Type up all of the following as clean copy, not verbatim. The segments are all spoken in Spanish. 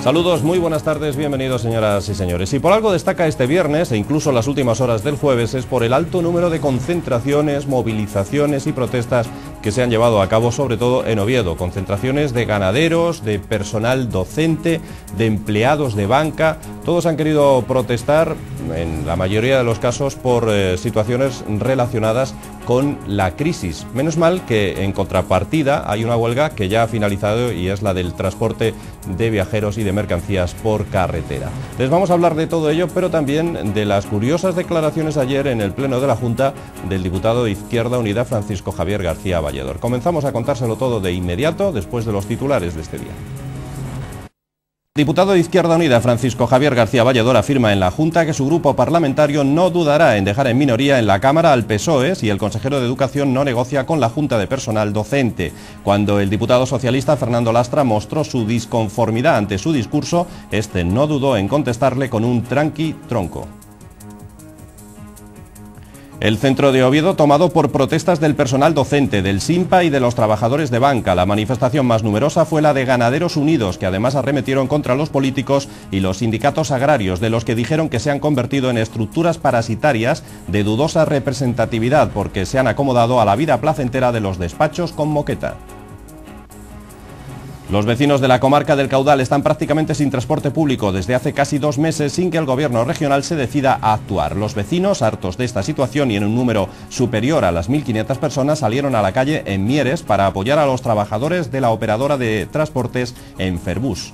Saludos, muy buenas tardes, bienvenidos señoras y señores. Si por algo destaca este viernes e incluso las últimas horas del jueves es por el alto número de concentraciones, movilizaciones y protestas que se han llevado a cabo sobre todo en Oviedo. Concentraciones de ganaderos, de personal docente, de empleados de banca. Todos han querido protestar, en la mayoría de los casos, por situaciones relacionadas con la crisis. Menos mal que en contrapartida hay una huelga que ya ha finalizado y es la del transporte de viajeros y de mercancías por carretera. Les vamos a hablar de todo ello, pero también de las curiosas declaraciones ayer en el Pleno de la Junta del diputado de Izquierda Unida, Francisco Javier García Valledor. Comenzamos a contárselo todo de inmediato, después de los titulares de este día. El diputado de Izquierda Unida, Francisco Javier García Valledor, afirma en la Junta que su grupo parlamentario no dudará en dejar en minoría en la Cámara al PSOE si el consejero de Educación no negocia con la Junta de Personal Docente. Cuando el diputado socialista Fernando Lastra mostró su disconformidad ante su discurso, este no dudó en contestarle con un tranqui tronco. El centro de Oviedo tomado por protestas del personal docente, del SINPA y de los trabajadores de banca. La manifestación más numerosa fue la de Ganaderos Unidos, que además arremetieron contra los políticos y los sindicatos agrarios, de los que dijeron que se han convertido en estructuras parasitarias de dudosa representatividad porque se han acomodado a la vida placentera de los despachos con moqueta. Los vecinos de la comarca del Caudal están prácticamente sin transporte público desde hace casi 2 meses sin que el gobierno regional se decida a actuar. Los vecinos, hartos de esta situación y en un número superior a las 1.500 personas, salieron a la calle en Mieres para apoyar a los trabajadores de la operadora de transportes Enferbus.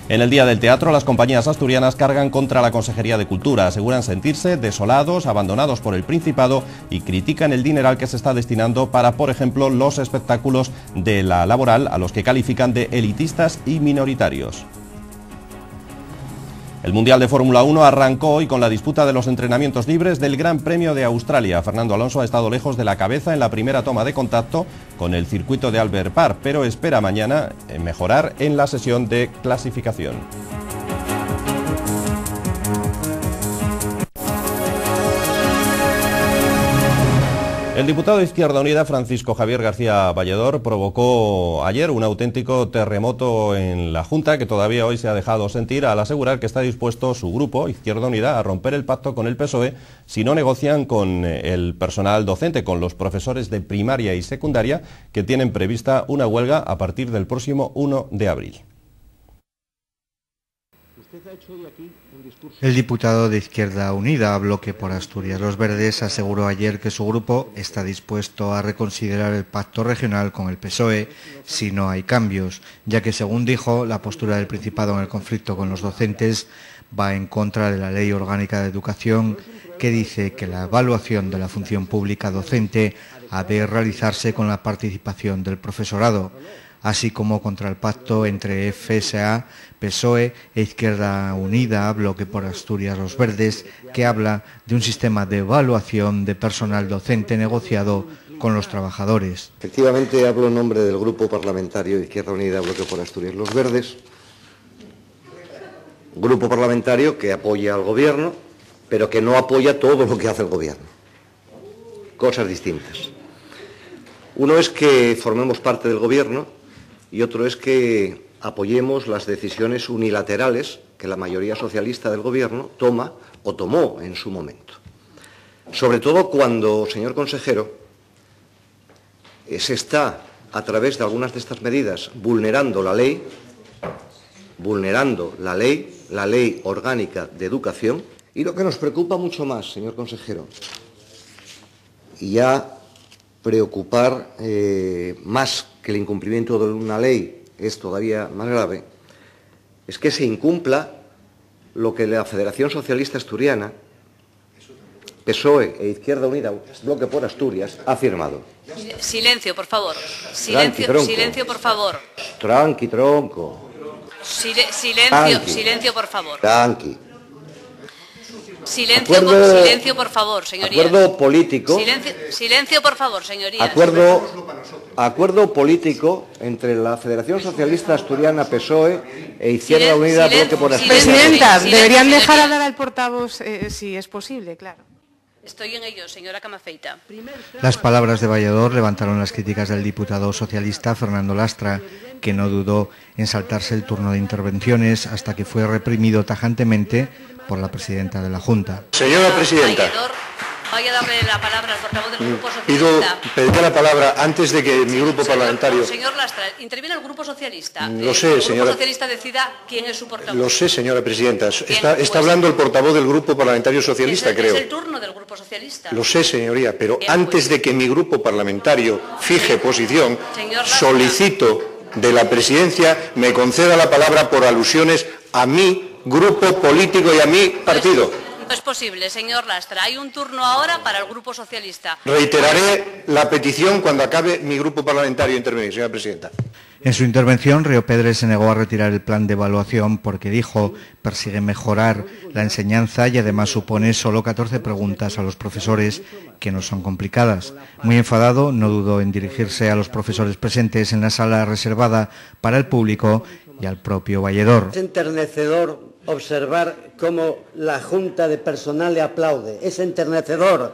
En el Día del Teatro, las compañías asturianas cargan contra la Consejería de Cultura. Aseguran sentirse desolados, abandonados por el Principado y critican el dineral que se está destinando para, por ejemplo, los espectáculos de la laboral, a los que califican de elitistas y minoritarios. El Mundial de Fórmula 1 arrancó hoy con la disputa de los entrenamientos libres del Gran Premio de Australia. Fernando Alonso ha estado lejos de la cabeza en la primera toma de contacto con el circuito de Albert Park, pero espera mañana mejorar en la sesión de clasificación. El diputado de Izquierda Unida, Francisco Javier García Valledor, provocó ayer un auténtico terremoto en la Junta que todavía hoy se ha dejado sentir al asegurar que está dispuesto su grupo, Izquierda Unida, a romper el pacto con el PSOE si no negocian con el personal docente, con los profesores de primaria y secundaria que tienen prevista una huelga a partir del próximo 1 de abril. El diputado de Izquierda Unida, Bloque por Asturias Los Verdes, aseguró ayer que su grupo está dispuesto a reconsiderar el pacto regional con el PSOE si no hay cambios, ya que, según dijo, la postura del Principado en el conflicto con los docentes va en contra de la Ley Orgánica de Educación, que dice que la evaluación de la función pública docente ha de realizarse con la participación del profesorado, así como contra el pacto entre FSA, PSOE e Izquierda Unida, Bloque por Asturias Los Verdes, que habla de un sistema de evaluación de personal docente negociado con los trabajadores. Efectivamente, hablo en nombre del Grupo Parlamentario de Izquierda Unida, Bloque por Asturias Los Verdes, grupo parlamentario que apoya al Gobierno, pero que no apoya todo lo que hace el Gobierno. Cosas distintas. Uno es que formemos parte del Gobierno y otro es que apoyemos las decisiones unilaterales que la mayoría socialista del Gobierno toma o tomó en su momento. Sobre todo cuando, señor consejero, se está, a través de algunas de estas medidas, vulnerando la ley orgánica de educación. Y lo que nos preocupa mucho más, señor consejero, y ya preocupar más que el incumplimiento de una ley es todavía más grave, es que se incumpla lo que la Federación Socialista Asturiana, PSOE e Izquierda Unida, Bloque por Asturias, ha firmado. Silencio, por favor. Silencio, por favor. Tranqui, tronco. Silencio, por favor. Tranqui. Silencio, por favor, señorías. Acuerdo político. Silencio, por favor, señorías. Acuerdo político entre la Federación Socialista Asturiana, PSOE e Izquierda Unida, Bloque por Asturias. Presidenta, deberían dejar hablar al portavoz si es posible, claro. Estoy en ello, señora Camafeita. Las palabras de Vallador levantaron las críticas del diputado socialista Fernando Lastra, que no dudó en saltarse el turno de intervenciones hasta que fue reprimido tajantemente por la presidenta de la Junta. Señora presidenta. Vallador, vaya a darle la palabra al portavoz del Grupo Socialista. Pediré la palabra antes de que mi grupo parlamentario... Señor Lastra, interviene el Grupo Socialista. Lo sé, señora. El Grupo Socialista decida quién es su portavoz. Lo sé, señora presidenta. Está hablando el portavoz del Grupo Parlamentario Socialista, creo. Es el turno del Grupo Socialista. Lo sé, señoría, pero antes de que mi grupo parlamentario fije posición, solicito de la presidencia me conceda la palabra por alusiones a mi grupo político y a mi partido. No es posible, señor Lastra. Hay un turno ahora para el Grupo Socialista. Reiteraré la petición cuando acabe mi grupo parlamentario intervenir, señora presidenta. En su intervención, Río Pedre se negó a retirar el plan de evaluación porque dijo persigue mejorar la enseñanza y además supone solo 14 preguntas a los profesores que no son complicadas. Muy enfadado, no dudó en dirigirse a los profesores presentes en la sala reservada para el público y al propio Valledor. Es enternecedor observar cómo la Junta de Personal le aplaude. Es enternecedor.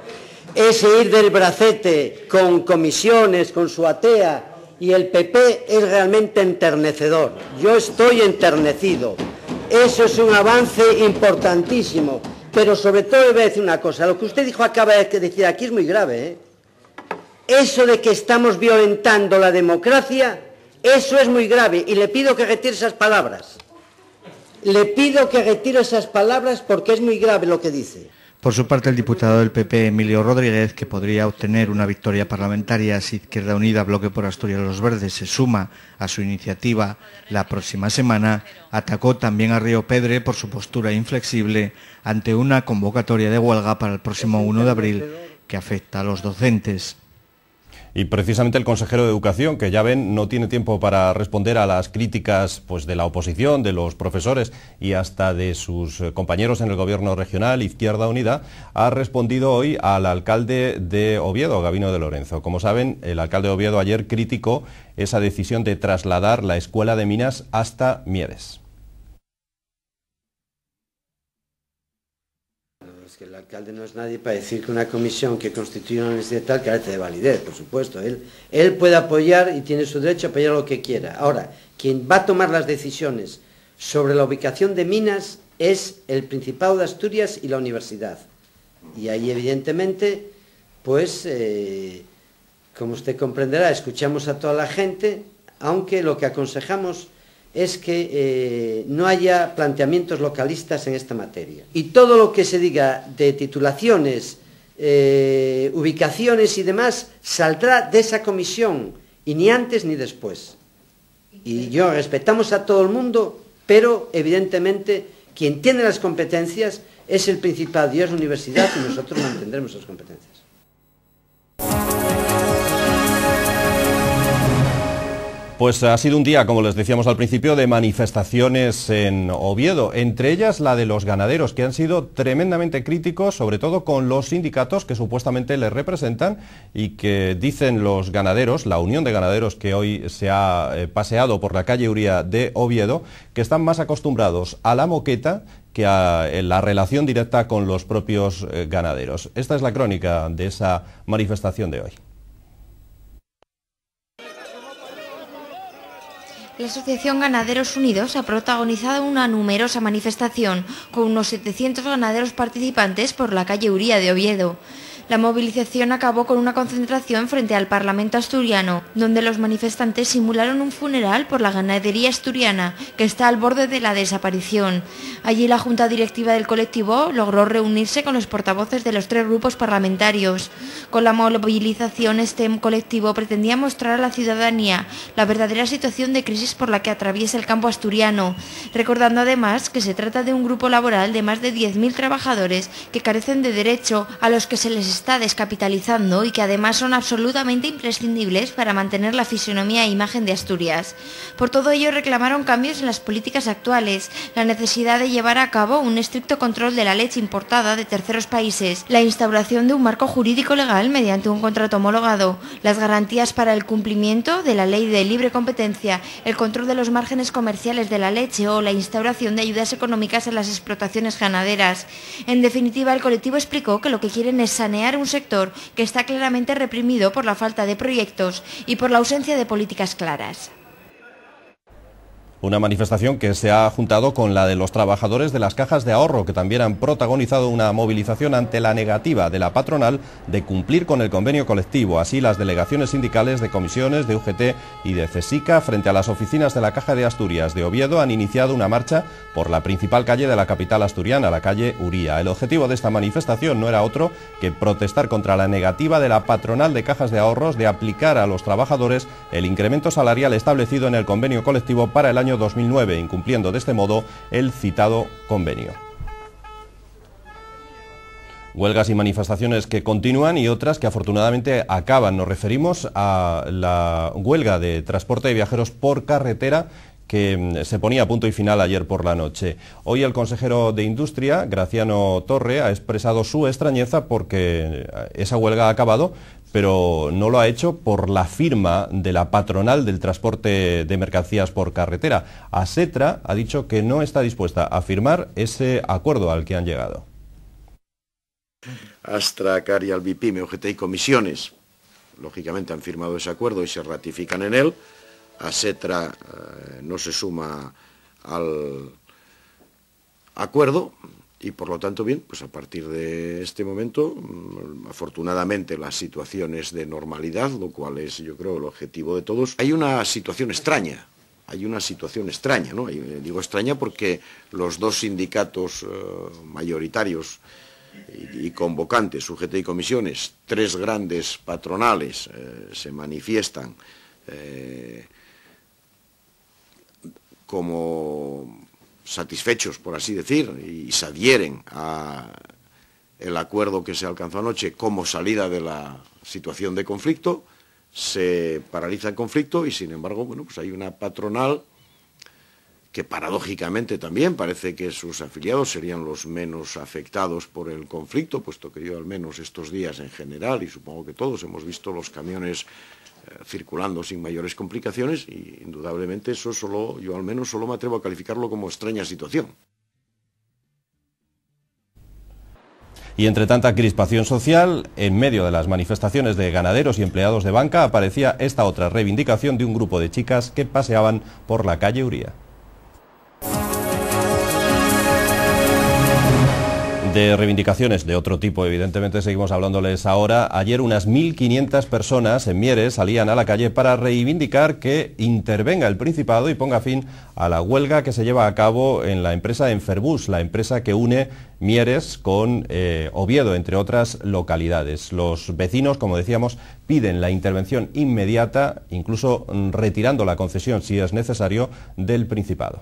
Ese ir del bracete con comisiones, con su atea y el PP es realmente enternecedor. Yo estoy enternecido. Eso es un avance importantísimo. Pero sobre todo le voy a decir una cosa. Lo que usted acaba de decir aquí es muy grave, ¿eh? Eso de que estamos violentando la democracia, eso es muy grave. Y le pido que retire esas palabras. Le pido que retire esas palabras porque es muy grave lo que dice. Por su parte, el diputado del PP, Emilio Rodríguez, que podría obtener una victoria parlamentaria si Izquierda Unida, Bloque por Asturias Los Verdes, se suma a su iniciativa la próxima semana, atacó también a Río Pedre por su postura inflexible ante una convocatoria de huelga para el próximo 1 de abril que afecta a los docentes. Y precisamente el consejero de Educación, que ya ven, no tiene tiempo para responder a las críticas pues, de la oposición, de los profesores y hasta de sus compañeros en el gobierno regional, Izquierda Unida, ha respondido hoy al alcalde de Oviedo, Gabino de Lorenzo. Como saben, el alcalde de Oviedo ayer criticó esa decisión de trasladar la Escuela de Minas hasta Mieres. Que el alcalde no es nadie para decir que una comisión que constituye una universidad tal carece de validez, por supuesto. Él puede apoyar y tiene su derecho a apoyar lo que quiera. Ahora, quien va a tomar las decisiones sobre la ubicación de minas es el Principado de Asturias y la universidad. Y ahí, evidentemente, pues, como usted comprenderá, escuchamos a toda la gente, aunque lo que aconsejamos es que no haya planteamientos localistas en esta materia. Y todo lo que se diga de titulaciones, ubicaciones y demás, saldrá de esa comisión, y ni antes ni después. Y yo respetamos a todo el mundo, pero evidentemente quien tiene las competencias es el Principado y es la universidad, y nosotros mantendremos las competencias. Pues ha sido un día, como les decíamos al principio, de manifestaciones en Oviedo, entre ellas la de los ganaderos, que han sido tremendamente críticos, sobre todo con los sindicatos que supuestamente les representan y que dicen los ganaderos, la Unión de Ganaderos que hoy se ha paseado por la calle Uría de Oviedo, que están más acostumbrados a la moqueta que a la relación directa con los propios ganaderos. Esta es la crónica de esa manifestación de hoy. La Asociación Ganaderos Unidos ha protagonizado una numerosa manifestación con unos 700 ganaderos participantes por la calle Uría de Oviedo. La movilización acabó con una concentración frente al Parlamento asturiano, donde los manifestantes simularon un funeral por la ganadería asturiana, que está al borde de la desaparición. Allí la Junta Directiva del colectivo logró reunirse con los portavoces de los 3 grupos parlamentarios. Con la movilización, este colectivo pretendía mostrar a la ciudadanía la verdadera situación de crisis por la que atraviesa el campo asturiano, recordando además que se trata de un grupo laboral de más de 10.000 trabajadores que carecen de derecho, a los que se les está descapitalizando y que además son absolutamente imprescindibles para mantener la fisonomía e imagen de Asturias. Por todo ello reclamaron cambios en las políticas actuales, la necesidad de llevar a cabo un estricto control de la leche importada de terceros países, la instauración de un marco jurídico legal mediante un contrato homologado, las garantías para el cumplimiento de la ley de libre competencia, el control de los márgenes comerciales de la leche o la instauración de ayudas económicas en las explotaciones ganaderas. En definitiva, el colectivo explicó que lo que quieren es sanear un sector que está claramente reprimido por la falta de proyectos y por la ausencia de políticas claras. Una manifestación que se ha juntado con la de los trabajadores de las cajas de ahorro, que también han protagonizado una movilización ante la negativa de la patronal de cumplir con el convenio colectivo. Así, las delegaciones sindicales de comisiones de UGT y de CESICA frente a las oficinas de la Caja de Asturias de Oviedo han iniciado una marcha por la principal calle de la capital asturiana, la calle Uría. El objetivo de esta manifestación no era otro que protestar contra la negativa de la patronal de cajas de ahorros de aplicar a los trabajadores el incremento salarial establecido en el convenio colectivo para el año 2009, incumpliendo de este modo el citado convenio. Huelgas y manifestaciones que continúan y otras que afortunadamente acaban. Nos referimos a la huelga de transporte de viajeros por carretera que se ponía a punto y final ayer por la noche. Hoy el consejero de Industria, Graciano Torre, ha expresado su extrañeza porque esa huelga ha acabado, pero no lo ha hecho por la firma de la patronal del transporte de mercancías por carretera. Asetra ha dicho que no está dispuesta a firmar ese acuerdo al que han llegado. Astra, Carial, Bipime, UGT y comisiones, lógicamente han firmado ese acuerdo y se ratifican en él. Asetra no se suma al acuerdo y por lo tanto, bien, pues a partir de este momento, afortunadamente la situación es de normalidad, lo cual es, yo creo, el objetivo de todos. Hay una situación extraña, ¿no? Digo extraña porque los dos sindicatos mayoritarios y convocantes, UGT y comisiones, tres grandes patronales, se manifiestan como satisfechos, por así decir, y se adhieren a el acuerdo que se alcanzó anoche como salida de la situación de conflicto. Se paraliza el conflicto y, sin embargo, bueno, pues hay una patronal que paradójicamente también parece que sus afiliados serían los menos afectados por el conflicto, puesto que yo al menos estos días en general, y supongo que todos, hemos visto los camiones circulando sin mayores complicaciones y indudablemente eso yo al menos solo me atrevo a calificarlo como extraña situación. Y entre tanta crispación social, en medio de las manifestaciones de ganaderos y empleados de banca, aparecía esta otra reivindicación de un grupo de chicas que paseaban por la calle Uría. De reivindicaciones de otro tipo, evidentemente seguimos hablándoles ahora. Ayer unas 1.500 personas en Mieres salían a la calle para reivindicar que intervenga el Principado y ponga fin a la huelga que se lleva a cabo en la empresa Enferbus, la empresa que une Mieres con Oviedo, entre otras localidades. Los vecinos, como decíamos, piden la intervención inmediata, incluso retirando la concesión, si es necesario, del Principado.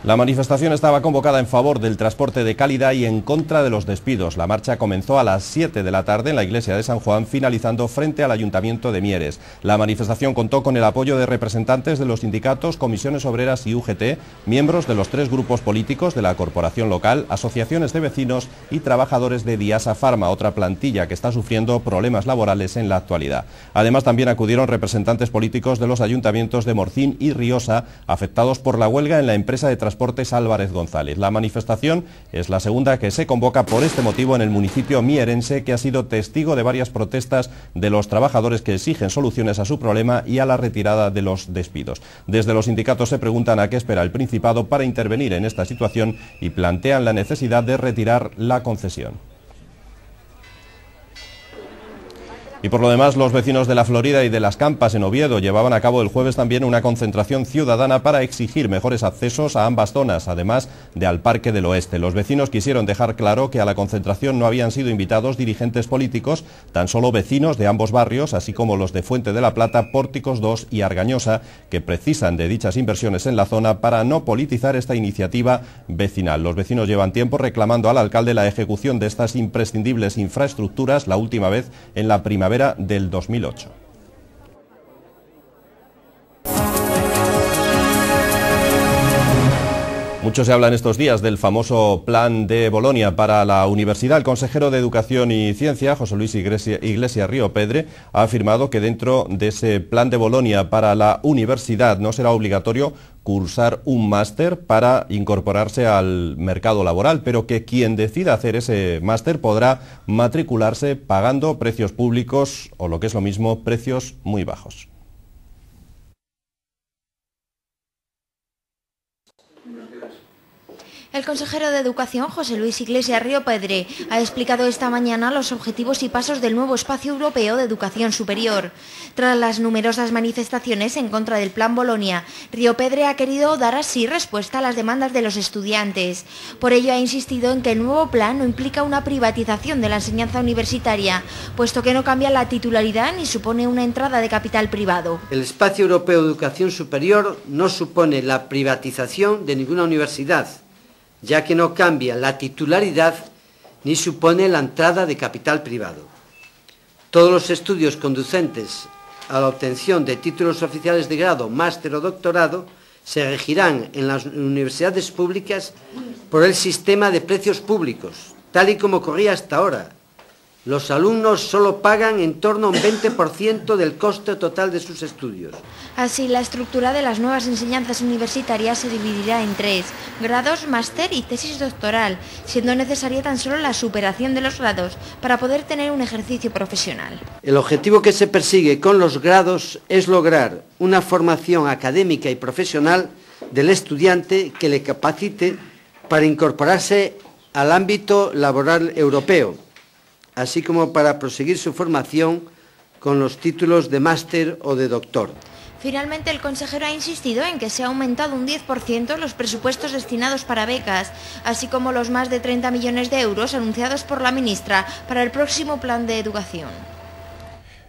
La manifestación estaba convocada en favor del transporte de calidad y en contra de los despidos. La marcha comenzó a las 7 de la tarde en la iglesia de San Juan, finalizando frente al Ayuntamiento de Mieres. La manifestación contó con el apoyo de representantes de los sindicatos, comisiones obreras y UGT, miembros de los tres grupos políticos de la corporación local, asociaciones de vecinos y trabajadores de Diasa Pharma, otra plantilla que está sufriendo problemas laborales en la actualidad. Además, también acudieron representantes políticos de los ayuntamientos de Morcín y Riosa, afectados por la huelga en la empresa de transportes Álvarez González. La manifestación es la segunda que se convoca por este motivo en el municipio mierense, que ha sido testigo de varias protestas de los trabajadores que exigen soluciones a su problema y a la retirada de los despidos. Desde los sindicatos se preguntan a qué espera el Principado para intervenir en esta situación y plantean la necesidad de retirar la concesión. Y por lo demás, los vecinos de La Florida y de Las Campas en Oviedo llevaban a cabo el jueves también una concentración ciudadana para exigir mejores accesos a ambas zonas, además de al Parque del Oeste. Los vecinos quisieron dejar claro que a la concentración no habían sido invitados dirigentes políticos, tan solo vecinos de ambos barrios, así como los de Fuente de la Plata, Pórticos 2 y Argañosa, que precisan de dichas inversiones en la zona para no politizar esta iniciativa vecinal. Los vecinos llevan tiempo reclamando al alcalde la ejecución de estas imprescindibles infraestructuras, la última vez en la primavera del 2008. Mucho se habla en estos días del famoso Plan de Bolonia para la universidad. El consejero de Educación y Ciencia, José Luis Iglesias Riopedre, ha afirmado que dentro de ese Plan de Bolonia para la universidad no será obligatorio cursar un máster para incorporarse al mercado laboral, pero que quien decida hacer ese máster podrá matricularse pagando precios públicos o, lo que es lo mismo, precios muy bajos. El consejero de Educación, José Luis Iglesias Riopedre, ha explicado esta mañana los objetivos y pasos del nuevo espacio europeo de educación superior. Tras las numerosas manifestaciones en contra del Plan Bolonia, Riopedre ha querido dar así respuesta a las demandas de los estudiantes. Por ello ha insistido en que el nuevo plan no implica una privatización de la enseñanza universitaria, puesto que no cambia la titularidad ni supone una entrada de capital privado. El espacio europeo de educación superior no supone la privatización de ninguna universidad, ya que no cambia la titularidad ni supone la entrada de capital privado. Todos los estudios conducentes a la obtención de títulos oficiales de grado, máster o doctorado se regirán en las universidades públicas por el sistema de precios públicos, tal y como ocurría hasta ahora. Los alumnos solo pagan en torno a un 20% del coste total de sus estudios. Así, la estructura de las nuevas enseñanzas universitarias se dividirá en 3: grados, máster y tesis doctoral, siendo necesaria tan solo la superación de los grados para poder tener un ejercicio profesional. El objetivo que se persigue con los grados es lograr una formación académica y profesional del estudiante que le capacite para incorporarse al ámbito laboral europeo, así como para proseguir su formación con los títulos de máster o de doctor. Finalmente, el consejero ha insistido en que se ha aumentado un 10% los presupuestos destinados para becas, así como los más de 30 millones de euros anunciados por la ministra para el próximo plan de educación.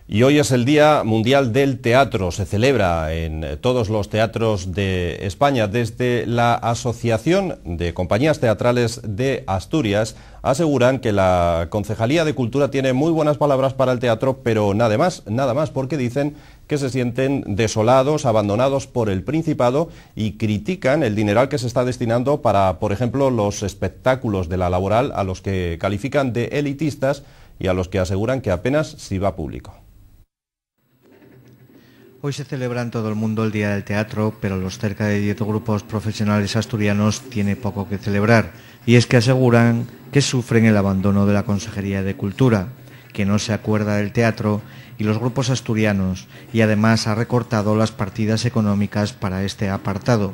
Y hoy es el Día Mundial del Teatro. Se celebra en todos los teatros de España. Desde la Asociación de Compañías Teatrales de Asturias aseguran que la Concejalía de Cultura tiene muy buenas palabras para el teatro, pero nada más, porque dicen que se sienten desolados, abandonados por el Principado y critican el dineral que se está destinando para, por ejemplo, los espectáculos de la Laboral, a los que califican de elitistas y a los que aseguran que apenas si va público. Hoy se celebra en todo el mundo el Día del Teatro, pero los cerca de 10 grupos profesionales asturianos tiene poco que celebrar, y es que aseguran que sufren el abandono de la Consejería de Cultura, que no se acuerda del teatro y los grupos asturianos, y además ha recortado las partidas económicas para este apartado.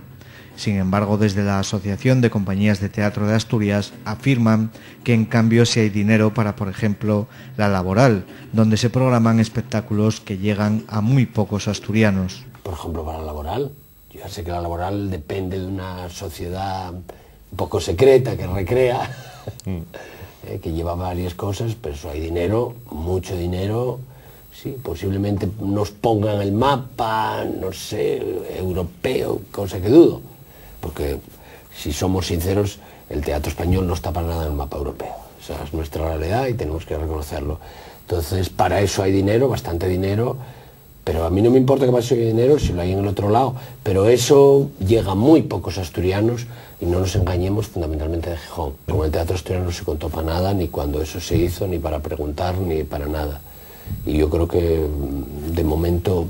Sin embargo, desde la Asociación de Compañías de Teatro de Asturias afirman que en cambio sí hay dinero para, por ejemplo, la Laboral, donde se programan espectáculos que llegan a muy pocos asturianos. Por ejemplo, para la Laboral, yo ya sé que la Laboral depende de una sociedad un poco secreta que recrea, que lleva varias cosas, pero eso hay dinero, mucho dinero. Sí, posiblemente nos pongan el mapa, no sé, europeo, cosa que dudo. Porque, si somos sinceros, el teatro español no está para nada en el mapa europeo. Esa es nuestra realidad y tenemos que reconocerlo. Entonces, para eso hay dinero, bastante dinero, pero a mí no me importa que pase dinero si lo hay en el otro lado. Pero eso llega a muy pocos asturianos y no nos engañemos, fundamentalmente de Gijón. Con el teatro asturiano no se contó para nada, ni cuando eso se hizo, ni para preguntar, ni para nada. Y yo creo que, de momento,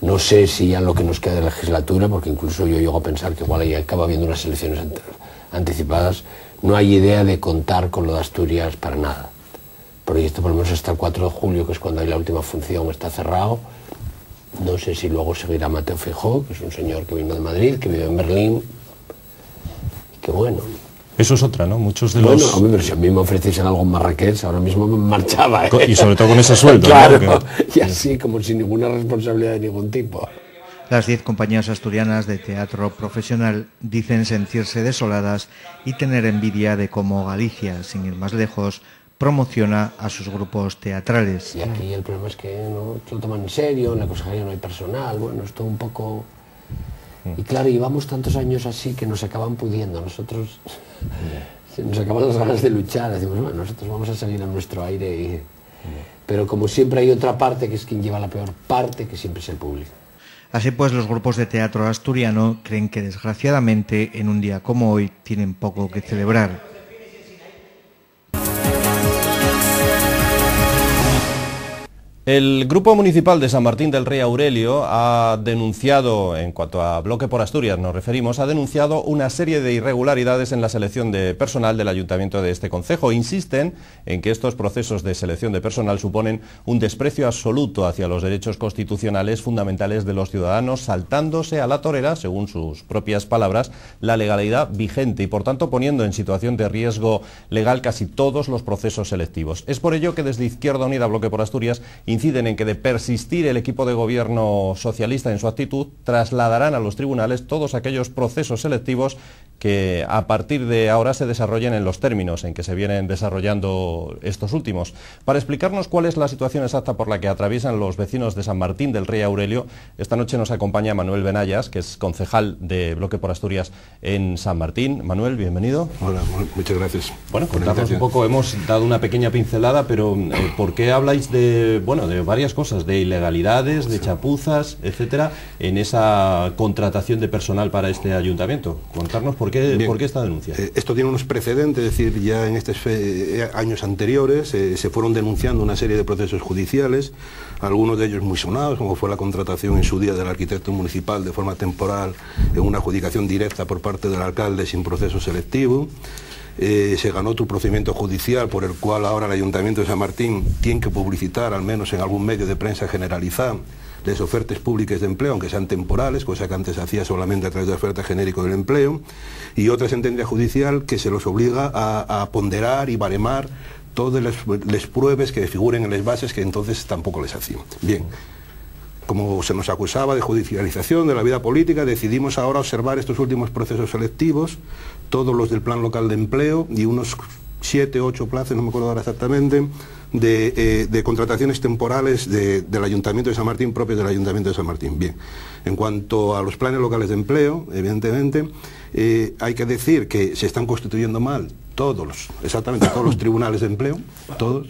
no sé si ya lo que nos queda de legislatura, porque incluso yo llego a pensar que igual ahí acaba habiendo unas elecciones anticipadas, no hay idea de contar con lo de Asturias para nada. El proyecto, por lo menos hasta el 4 de julio, que es cuando hay la última función, está cerrado. No sé si luego seguirá Mateo Feijóo, que es un señor que vino de Madrid, que vive en Berlín, y que bueno, Eso es otra, ¿no? Muchos de los... Bueno, hombre, pero si a mí me ofreciesen algo en Marrakech, ahora mismo me marchaba, ¿eh? Y sobre todo con ese sueldo, claro, ¿no? Y así, como sin ninguna responsabilidad de ningún tipo. Las 10 compañías asturianas de teatro profesional dicen sentirse desoladas y tener envidia de cómo Galicia, sin ir más lejos, promociona a sus grupos teatrales. Y aquí el problema es que no se lo toman en serio, en la consejería no hay personal, bueno, es todo un poco... Y claro, llevamos tantos años así que nos acaban pudiendo, nosotros se nos acaban las ganas de luchar, decimos, bueno, nosotros vamos a salir a nuestro aire, pero como siempre hay otra parte que es quien lleva la peor parte, que siempre es el público. Así pues, los grupos de teatro asturiano creen que desgraciadamente en un día como hoy tienen poco que celebrar. El Grupo Municipal de San Martín del Rey Aurelio ha denunciado, en cuanto a Bloque por Asturias nos referimos, ha denunciado una serie de irregularidades en la selección de personal del ayuntamiento de este concejo. Insisten en que estos procesos de selección de personal suponen un desprecio absoluto hacia los derechos constitucionales fundamentales de los ciudadanos, saltándose a la torera, según sus propias palabras, la legalidad vigente y, por tanto, poniendo en situación de riesgo legal casi todos los procesos selectivos. Es por ello que desde Izquierda Unida Bloque por Asturias inciden en que, de persistir el equipo de gobierno socialista en su actitud, trasladarán a los tribunales todos aquellos procesos selectivos que a partir de ahora se desarrollen en los términos en que se vienen desarrollando estos últimos. Para explicarnos cuál es la situación exacta por la que atraviesan los vecinos de San Martín del Rey Aurelio, esta noche nos acompaña Manuel Benayas, que es concejal de Bloque por Asturias en San Martín. Manuel, bienvenido. Hola, muchas gracias. Bueno, contadnos un poco, hemos dado una pequeña pincelada, pero ¿por qué habláis de varias cosas, de ilegalidades, de chapuzas, etcétera, en esa contratación de personal para este ayuntamiento? Contarnos por qué esta denuncia. Esto tiene unos precedentes, es decir, ya en estos años anteriores se fueron denunciando una serie de procesos judiciales, algunos de ellos muy sonados, como fue la contratación en su día del arquitecto municipal de forma temporal en una adjudicación directa por parte del alcalde sin proceso selectivo. Se ganó otro procedimiento judicial por el cual ahora el Ayuntamiento de San Martín tiene que publicitar, al menos en algún medio de prensa generalizada, las ofertas públicas de empleo, aunque sean temporales, cosa que antes se hacía solamente a través de oferta genérica del empleo, y otra sentencia judicial que se los obliga a ponderar y baremar todas las pruebas que figuren en las bases, que entonces tampoco les hacían. Bien. Como se nos acusaba de judicialización de la vida política, decidimos ahora observar estos últimos procesos selectivos, todos los del Plan Local de Empleo y unos 7, 8 plazas, no me acuerdo ahora exactamente, de contrataciones temporales del Ayuntamiento de San Martín, propios del Ayuntamiento de San Martín. Bien, en cuanto a los planes locales de empleo, evidentemente, hay que decir que se están constituyendo mal exactamente todos los tribunales de empleo, todos.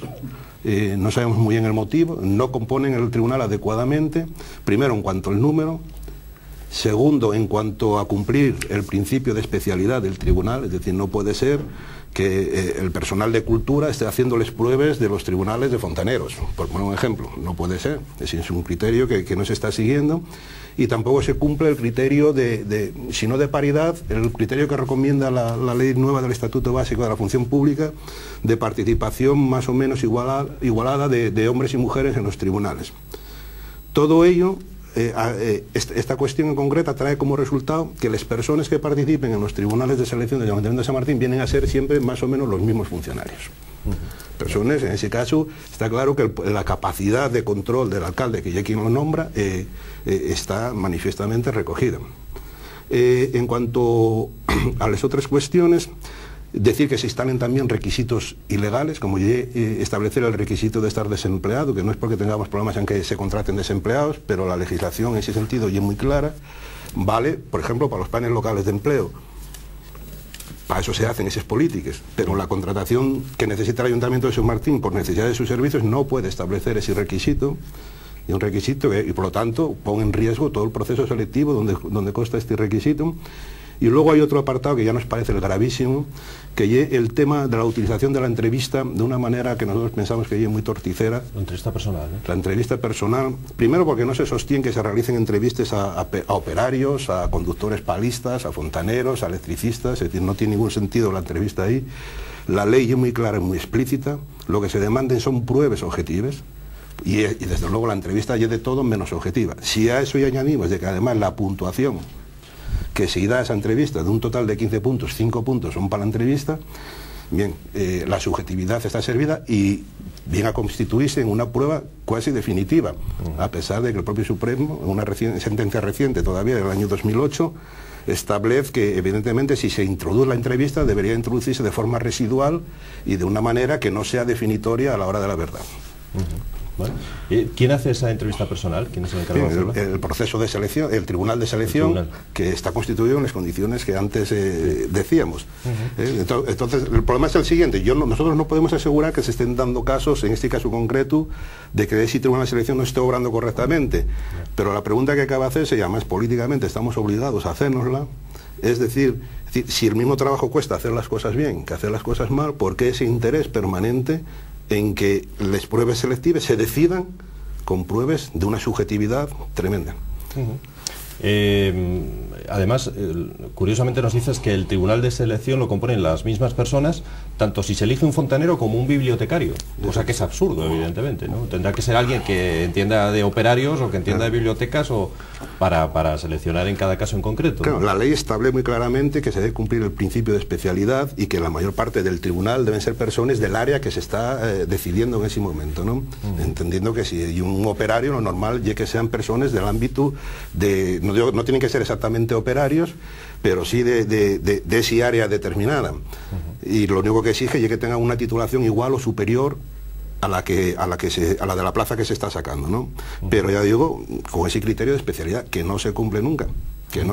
No sabemos muy bien el motivo, no componen el tribunal adecuadamente, primero en cuanto al número, segundo en cuanto a cumplir el principio de especialidad del tribunal, es decir, no puede ser que el personal de cultura esté haciéndoles pruebas de los tribunales de fontaneros, por poner un ejemplo, no puede ser, es un criterio que no se está siguiendo, y tampoco se cumple el criterio si no de paridad, el criterio que recomienda la ley nueva del Estatuto Básico de la Función Pública, de participación más o menos igualada de hombres y mujeres en los tribunales. Todo ello, esta cuestión en concreta trae como resultado que las personas que participen en los tribunales de selección del Ayuntamiento de San Martín vienen a ser siempre más o menos los mismos funcionarios. Personas, en ese caso, está claro que la capacidad de control del alcalde, que ya quien lo nombra, está manifiestamente recogida. En cuanto a las otras cuestiones, decir que se instalen también requisitos ilegales, como establecer el requisito de estar desempleado, que no es porque tengamos problemas en que se contraten desempleados, pero la legislación en ese sentido ya es muy clara, vale, por ejemplo, para los planes locales de empleo. Para eso se hacen esas políticas, pero la contratación que necesita el Ayuntamiento de San Martín por necesidad de sus servicios no puede establecer ese requisito, y un requisito y por lo tanto pone en riesgo todo el proceso selectivo donde consta este requisito. Y luego hay otro apartado que ya nos parece el gravísimo, que es el tema de la utilización de la entrevista de una manera que nosotros pensamos que es muy torticera. La entrevista personal, ¿eh? La entrevista personal, primero porque no se sostiene que se realicen entrevistas a operarios, a conductores palistas, a fontaneros, a electricistas, es decir, no tiene ningún sentido la entrevista ahí. La ley es muy clara y muy explícita, lo que se demanden son pruebas objetivas. Y desde luego la entrevista es de todo menos objetiva. Si a eso ya añadimos de que además la puntuación que si da esa entrevista de un total de 15 puntos, 5 puntos son para la entrevista, bien, la subjetividad está servida y viene a constituirse en una prueba casi definitiva, a pesar de que el propio Supremo, en una sentencia reciente todavía del año 2008, establece que evidentemente si se introduce la entrevista debería introducirse de forma residual y de una manera que no sea definitoria a la hora de la verdad. Bueno, ¿quién hace esa entrevista personal? ¿Quién es el encargado de hacerla? El proceso de selección, el tribunal de selección, que está constituido en las condiciones que antes decíamos. Entonces, el problema es el siguiente: nosotros no podemos asegurar que se estén dando casos, en este caso concreto, de que ese tribunal de selección no esté obrando correctamente. Pero la pregunta que acaba de hacerse, y además políticamente estamos obligados a hacérnosla, es decir, si el mismo trabajo cuesta hacer las cosas bien que hacer las cosas mal, ¿por qué ese interés permanente en que las pruebas selectivas se decidan con pruebas de una subjetividad tremenda? Además, curiosamente nos dices que el tribunal de selección lo componen las mismas personas, tanto si se elige un fontanero como un bibliotecario, cosa que es absurdo, evidentemente, ¿no? Tendrá que ser alguien que entienda de operarios o que entienda de bibliotecas o para seleccionar en cada caso en concreto. Claro, ¿no? La ley establece muy claramente que se debe cumplir el principio de especialidad y que la mayor parte del tribunal deben ser personas del área que se está decidiendo en ese momento, ¿no? Entendiendo que si hay un operario, lo normal es que sean personas del ámbito de... No tienen que ser exactamente operarios, pero sí de ese área determinada. Y lo único que exige es que tengan una titulación igual o superior a la de la plaza que se está sacando, ¿no? Pero ya digo, con ese criterio de especialidad que no se cumple nunca. En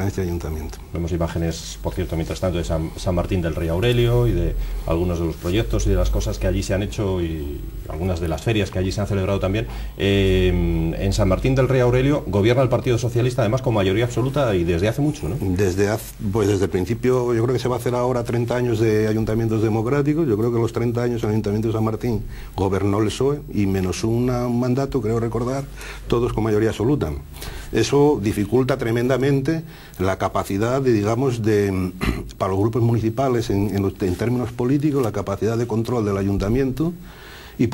este ayuntamiento. Vemos imágenes, por cierto, mientras tanto, de San Martín del Rey Aurelio y de algunos de los proyectos y de las cosas que allí se han hecho y algunas de las ferias que allí se han celebrado también. En San Martín del Rey Aurelio gobierna el Partido Socialista, además con mayoría absoluta y desde hace mucho, ¿no? Desde el principio, yo creo que se va a hacer ahora 30 años de ayuntamientos democráticos. Yo creo que los 30 años en el Ayuntamiento de San Martín gobernó el PSOE y menos un mandato, creo recordar, todos con mayoría absoluta. Eso dificulta tremendamente la capacidad, para los grupos municipales en términos políticos, la capacidad de control del ayuntamiento y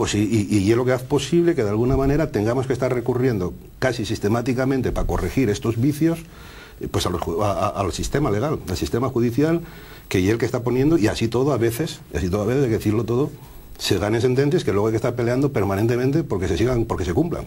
es lo que hace posible que de alguna manera tengamos que estar recurriendo casi sistemáticamente para corregir estos vicios pues al sistema legal, al sistema judicial, que es el que está poniendo, y así todo a veces, hay que decirlo todo, se ganen sentencias que luego hay que estar peleando permanentemente porque se cumplan.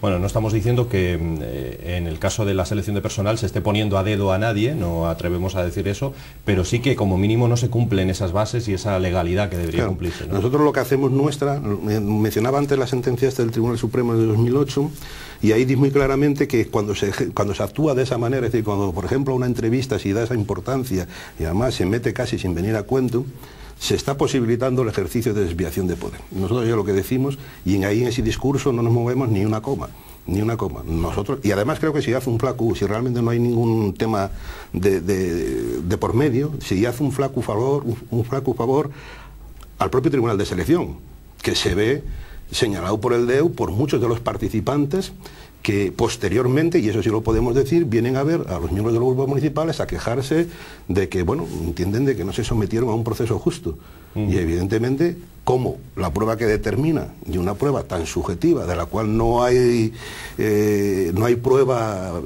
Bueno, no estamos diciendo que en el caso de la selección de personal se esté poniendo a dedo a nadie, no atrevemos a decir eso, pero sí que como mínimo no se cumplen esas bases y esa legalidad que debería cumplirse, ¿no? Nosotros lo que hacemos mencionaba antes la sentencia del Tribunal Supremo de 2008, y ahí dice muy claramente que cuando se actúa de esa manera, es decir, cuando por ejemplo una entrevista si da esa importancia y además se mete casi sin venir a cuento, se está posibilitando el ejercicio de desviación de poder. Nosotros ya lo que decimos, y ahí en ese discurso no nos movemos ni una coma. Nosotros, y además creo que si hace si realmente no hay ningún tema de por medio, si hace un flaco favor al propio Tribunal de Selección, que se ve señalado por el DEU por muchos de los participantes que posteriormente, y eso sí lo podemos decir, vienen a ver a los miembros de los grupos municipales a quejarse de que, entienden de que no se sometieron a un proceso justo. Y evidentemente, como la prueba que determina, y una prueba tan subjetiva, de la cual no hay prueba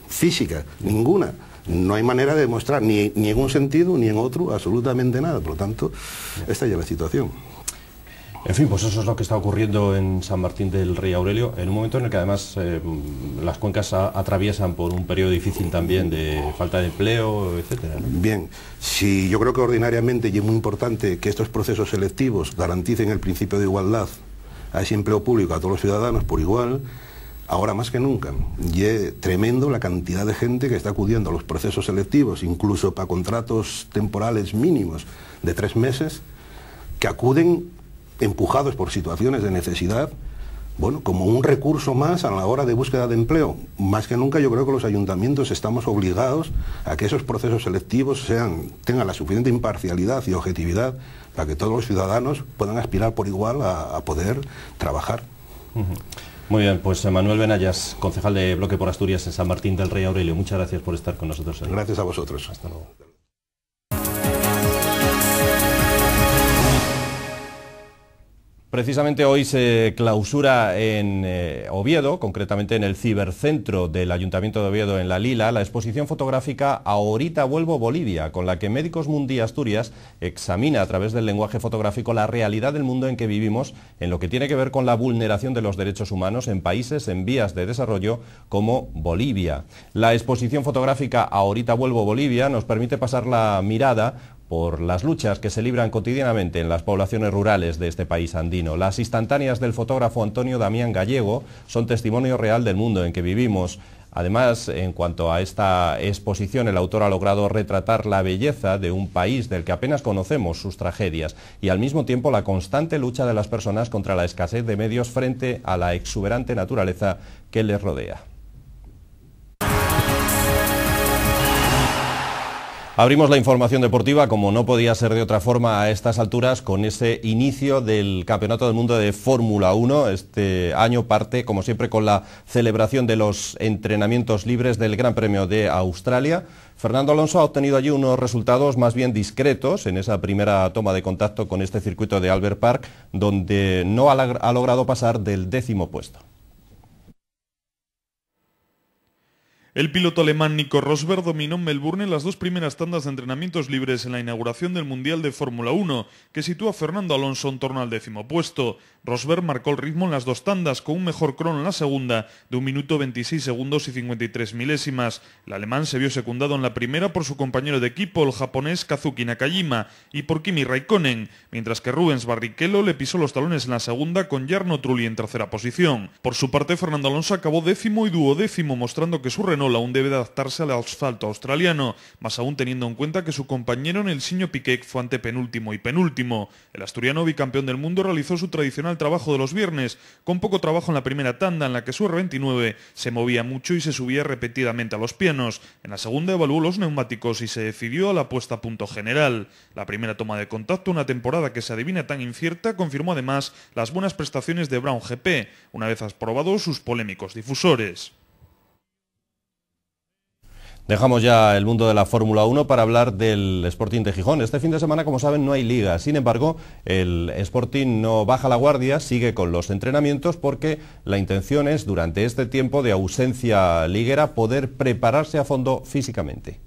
física, ninguna, no hay manera de demostrar ni en un sentido ni en otro absolutamente nada. Por lo tanto, esta ya es la situación. En fin, pues eso es lo que está ocurriendo en San Martín del Rey Aurelio, en un momento en el que además las cuencas atraviesan por un periodo difícil también de falta de empleo, etcétera, ¿no? Bien, sí, yo creo que ordinariamente y es muy importante que estos procesos selectivos garanticen el principio de igualdad a ese empleo público, a todos los ciudadanos por igual. Ahora más que nunca, y es tremendo la cantidad de gente que está acudiendo a los procesos selectivos, incluso para contratos temporales mínimos de 3 meses, que acuden empujados por situaciones de necesidad, como un recurso más a la hora de búsqueda de empleo. Más que nunca yo creo que los ayuntamientos estamos obligados a que esos procesos selectivos tengan la suficiente imparcialidad y objetividad para que todos los ciudadanos puedan aspirar por igual a poder trabajar. Muy bien, pues Manuel Benayas, concejal de Bloque por Asturias en San Martín del Rey Aurelio, muchas gracias por estar con nosotros. Gracias a vosotros. Hasta luego. Precisamente hoy se clausura en Oviedo, concretamente en el cibercentro del Ayuntamiento de Oviedo en La Lila, la exposición fotográfica Ahorita vuelvo Bolivia, con la que Médicos Mundi Asturias examina a través del lenguaje fotográfico la realidad del mundo en que vivimos en lo que tiene que ver con la vulneración de los derechos humanos en países en vías de desarrollo como Bolivia. La exposición fotográfica Ahorita vuelvo Bolivia nos permite pasar la mirada por las luchas que se libran cotidianamente en las poblaciones rurales de este país andino. Las instantáneas del fotógrafo Antonio Damián Gallego son testimonio real del mundo en que vivimos. Además, en cuanto a esta exposición, el autor ha logrado retratar la belleza de un país del que apenas conocemos sus tragedias y al mismo tiempo la constante lucha de las personas contra la escasez de medios frente a la exuberante naturaleza que les rodea. Abrimos la información deportiva, como no podía ser de otra forma a estas alturas, con ese inicio del Campeonato del Mundo de Fórmula 1. Este año parte, como siempre, con la celebración de los entrenamientos libres del Gran Premio de Australia. Fernando Alonso ha obtenido allí unos resultados más bien discretos en esa primera toma de contacto con este circuito de Albert Park, donde no ha logrado pasar del 10º puesto. El piloto alemán Nico Rosberg dominó en Melbourne las dos primeras tandas de entrenamientos libres en la inauguración del Mundial de Fórmula 1, que sitúa a Fernando Alonso en torno al 10º puesto. Rosberg marcó el ritmo en las dos tandas, con un mejor crono en la segunda, de 1 minuto 26 segundos y 53 milésimas. El alemán se vio secundado en la primera por su compañero de equipo, el japonés Kazuki Nakajima, y por Kimi Raikkonen, mientras que Rubens Barrichello le pisó los talones en la segunda con Jarno Trulli en tercera posición. Por su parte, Fernando Alonso acabó 10º y 12º, mostrando que su Renault aún debe adaptarse al asfalto australiano, más aún teniendo en cuenta que su compañero Nelsinho Piquet fue antepenúltimo y penúltimo. El asturiano bicampeón del mundo realizó su tradicional trabajo de los viernes, con poco trabajo en la primera tanda, en la que su R29 se movía mucho y se subía repetidamente a los pianos. En la segunda evaluó los neumáticos y se decidió a la puesta a punto general. La primera toma de contacto, una temporada que se adivina tan incierta, confirmó además las buenas prestaciones de Brown GP, una vez aprobado sus polémicos difusores. Dejamos ya el mundo de la Fórmula 1 para hablar del Sporting de Gijón. Este fin de semana, como saben, no hay liga. Sin embargo, el Sporting no baja la guardia, sigue con los entrenamientos porque la intención es, durante este tiempo de ausencia liguera, poder prepararse a fondo físicamente.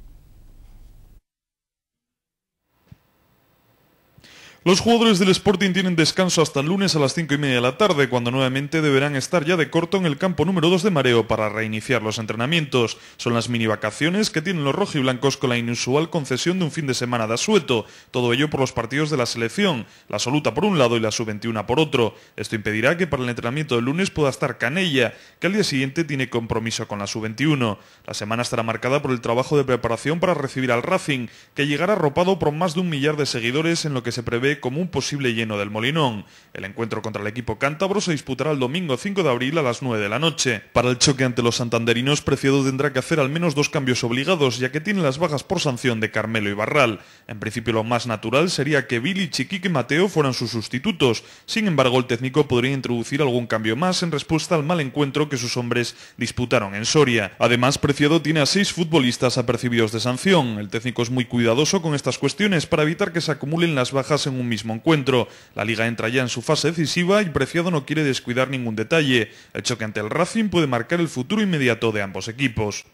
Los jugadores del Sporting tienen descanso hasta el lunes a las 5:30 de la tarde, cuando nuevamente deberán estar ya de corto en el campo número 2 de Mareo para reiniciar los entrenamientos. Son las mini vacaciones que tienen los rojiblancos con la inusual concesión de un fin de semana de asueto, todo ello por los partidos de la selección, la absoluta por un lado y la sub-21 por otro. Esto impedirá que para el entrenamiento del lunes pueda estar Canella, que al día siguiente tiene compromiso con la sub-21. La semana estará marcada por el trabajo de preparación para recibir al Racing, que llegará arropado por más de 1 millar de seguidores en lo que se prevé como un posible lleno del Molinón. El encuentro contra el equipo cántabro se disputará el domingo 5 de abril a las 9 de la noche. Para el choque ante los santanderinos, Preciado tendrá que hacer al menos 2 cambios obligados, ya que tiene las bajas por sanción de Carmelo y Barral. En principio, lo más natural sería que Billy, Chiquique y Mateo fueran sus sustitutos. Sin embargo, el técnico podría introducir algún cambio más en respuesta al mal encuentro que sus hombres disputaron en Soria. Además, Preciado tiene a 6 futbolistas apercibidos de sanción. El técnico es muy cuidadoso con estas cuestiones para evitar que se acumulen las bajas en un mismo encuentro. La Liga entra ya en su fase decisiva y Preciado no quiere descuidar ningún detalle. El choque ante el Racing puede marcar el futuro inmediato de ambos equipos.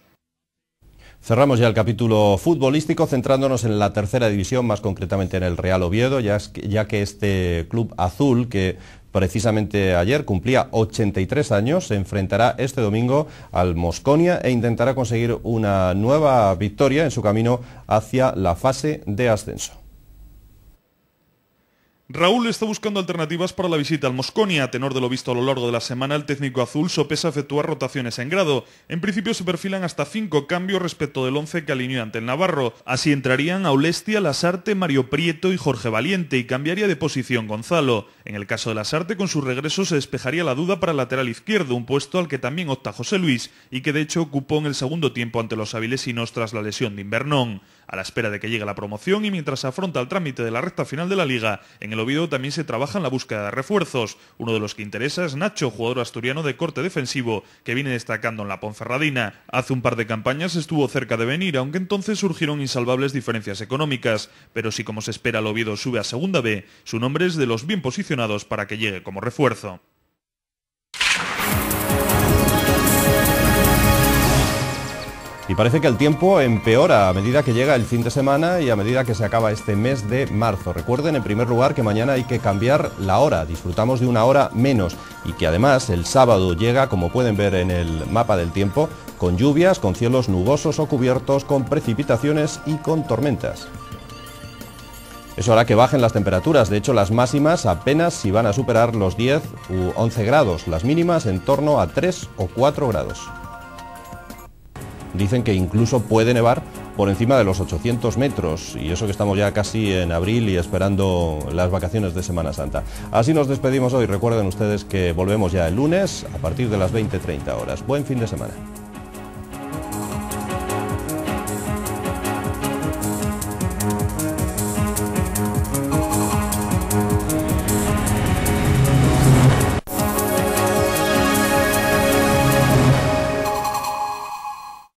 Cerramos ya el capítulo futbolístico centrándonos en la tercera división, más concretamente en el Real Oviedo, ya que este club azul, que precisamente ayer cumplía 83 años, se enfrentará este domingo al Mosconia e intentará conseguir una nueva victoria en su camino hacia la fase de ascenso. Raúl está buscando alternativas para la visita al Mosconia. A tenor de lo visto a lo largo de la semana, el técnico azul sopesa efectuar rotaciones en grado. En principio se perfilan hasta 5 cambios respecto del 11 que alineó ante el Navarro. Así entrarían Aulestia, Lasarte, Mario Prieto y Jorge Valiente, y cambiaría de posición Gonzalo. En el caso de Lasarte, con su regreso se despejaría la duda para el lateral izquierdo, un puesto al que también opta José Luis, y que de hecho ocupó en el segundo tiempo ante los avilesinos tras la lesión de Invernón. A la espera de que llegue la promoción y mientras se afronta el trámite de la recta final de la Liga, en el el Oviedo también se trabaja en la búsqueda de refuerzos. Uno de los que interesa es Nacho, jugador asturiano de corte defensivo, que viene destacando en la Ponferradina. Hace un par de campañas estuvo cerca de venir, aunque entonces surgieron insalvables diferencias económicas. Pero si, como se espera, el Oviedo sube a Segunda B, su nombre es de los bien posicionados para que llegue como refuerzo. Y parece que el tiempo empeora a medida que llega el fin de semana y a medida que se acaba este mes de marzo. Recuerden, en primer lugar, que mañana hay que cambiar la hora. Disfrutamos de una hora menos y que además el sábado llega, como pueden ver en el mapa del tiempo, con lluvias, con cielos nubosos o cubiertos, con precipitaciones y con tormentas. Eso hará que bajen las temperaturas. De hecho, las máximas apenas si van a superar los 10 u 11 grados. Las mínimas en torno a 3 o 4 grados. Dicen que incluso puede nevar por encima de los 800 metros, y eso que estamos ya casi en abril y esperando las vacaciones de Semana Santa. Así nos despedimos hoy. Recuerden ustedes que volvemos ya el lunes a partir de las 20:30 horas. Buen fin de semana.